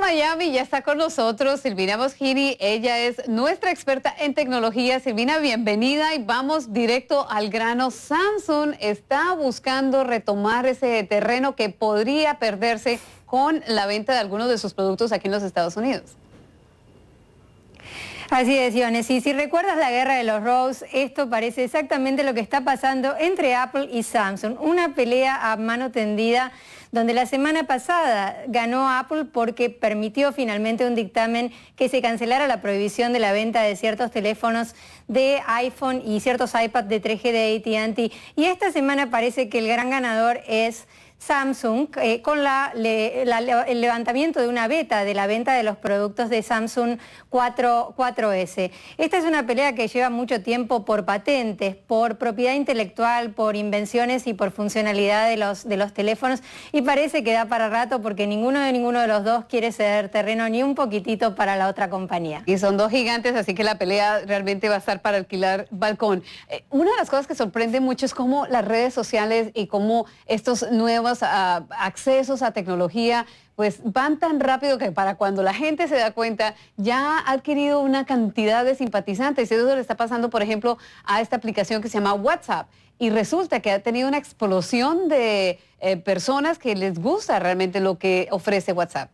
Miami ya está con nosotros Silvina Boschini. Ella es nuestra experta en tecnología. Silvina, bienvenida y vamos directo al grano. Samsung está buscando retomar ese terreno que podría perderse con la venta de algunos de sus productos aquí en los Estados Unidos. Así es, Iones. Y si recuerdas la guerra de los Rose, esto parece exactamente lo que está pasando entre Apple y Samsung. Una pelea a mano tendida donde la semana pasada ganó Apple porque permitió finalmente un dictamen que se cancelara la prohibición de la venta de ciertos teléfonos de iPhone y ciertos iPads de 3G de AT&T. Y esta semana parece que el gran ganador es Samsung, con el levantamiento de una beta de la venta de los productos de Samsung 4S. Esta es una pelea que lleva mucho tiempo por patentes, por propiedad intelectual, por invenciones y por funcionalidad de los teléfonos, y parece que da para rato porque ninguno de los dos quiere ceder terreno ni un poquitito para la otra compañía. Y son dos gigantes, así que la pelea realmente va a estar para alquilar balcón. Una de las cosas que sorprende mucho es cómo las redes sociales y cómo estos nuevos accesos a tecnología pues van tan rápido que para cuando la gente se da cuenta ya ha adquirido una cantidad de simpatizantes. Y eso le está pasando, por ejemplo, a esta aplicación que se llama WhatsApp. Y resulta que ha tenido una explosión de personas que les gusta realmente lo que ofrece WhatsApp.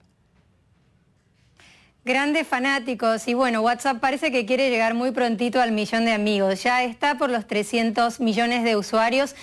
Grandes fanáticos, y bueno, WhatsApp parece que quiere llegar muy prontito al millón de amigos. Ya está por los 300 millones de usuarios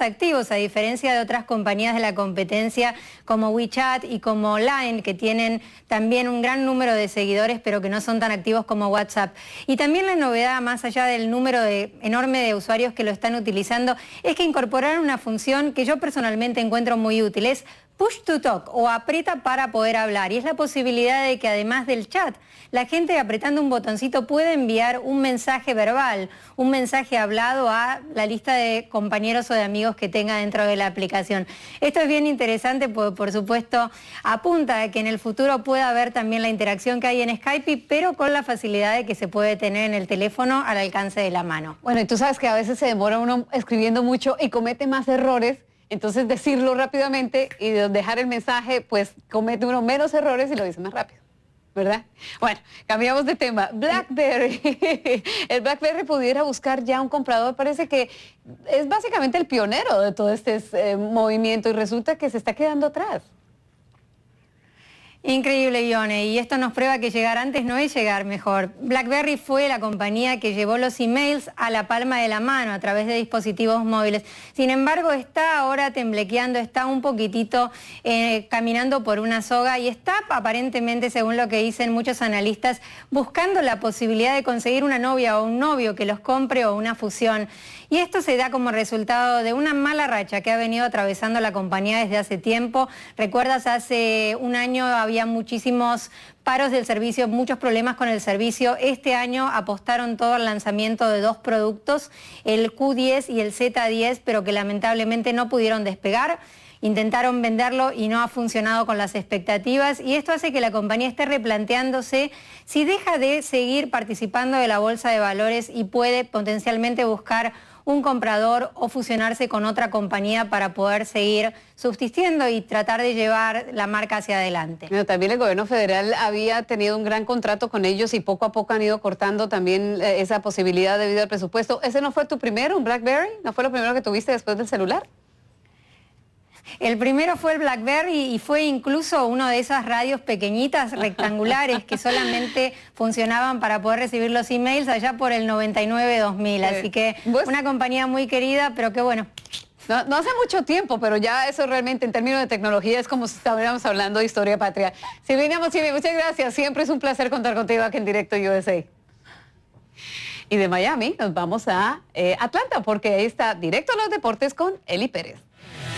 activos, a diferencia de otras compañías de la competencia como WeChat y como Line, que tienen también un gran número de seguidores, pero que no son tan activos como WhatsApp. Y también la novedad, más allá del número enorme de usuarios que lo están utilizando, es que incorporaron una función que yo personalmente encuentro muy útil. Es Push to Talk, o aprieta para poder hablar, y es la posibilidad de que además del chat, la gente apretando un botoncito puede enviar un mensaje verbal, un mensaje hablado a la lista de compañeros o de amigos que tenga dentro de la aplicación. Esto es bien interesante porque, por supuesto, apunta a que en el futuro pueda haber también la interacción que hay en Skype, pero con la facilidad de que se puede tener en el teléfono al alcance de la mano. Bueno, y tú sabes que a veces se demora uno escribiendo mucho y comete más errores. Entonces decirlo rápidamente y dejar el mensaje, pues comete uno menos errores y lo dice más rápido, ¿verdad? Bueno, cambiamos de tema. BlackBerry. El BlackBerry pudiera buscar ya un comprador. Parece que es básicamente el pionero de todo este movimiento y resulta que se está quedando atrás. Increíble, Ione, y esto nos prueba que llegar antes no es llegar mejor. BlackBerry fue la compañía que llevó los emails a la palma de la mano a través de dispositivos móviles. Sin embargo, está ahora temblequeando, está un poquitito caminando por una soga y está aparentemente, según lo que dicen muchos analistas, buscando la posibilidad de conseguir una novia o un novio que los compre o una fusión. Y esto se da como resultado de una mala racha que ha venido atravesando la compañía desde hace tiempo. ¿Recuerdas? Hace un año había muchísimos paros del servicio, muchos problemas con el servicio. Este año apostaron todo al lanzamiento de dos productos, el Q10 y el Z10, pero que lamentablemente no pudieron despegar. Intentaron venderlo y no ha funcionado con las expectativas, y esto hace que la compañía esté replanteándose si deja de seguir participando de la bolsa de valores y puede potencialmente buscar un comprador o fusionarse con otra compañía para poder seguir subsistiendo y tratar de llevar la marca hacia adelante. Pero también el gobierno federal había tenido un gran contrato con ellos y poco a poco han ido cortando también esa posibilidad debido al presupuesto. ¿Ese no fue tu primero, un BlackBerry? ¿No fue lo primero que tuviste después del celular? El primero fue el BlackBerry y fue incluso uno de esas radios pequeñitas, rectangulares, que solamente funcionaban para poder recibir los emails allá por el 99-2000. Así que una compañía muy querida, pero que bueno. No hace mucho tiempo, pero ya eso realmente en términos de tecnología es como si estuviéramos hablando de historia patria. Silvina Boschini, muchas gracias. Siempre es un placer contar contigo aquí en Directo USA. Y de Miami nos vamos a Atlanta porque ahí está Directo a los Deportes con Eli Pérez.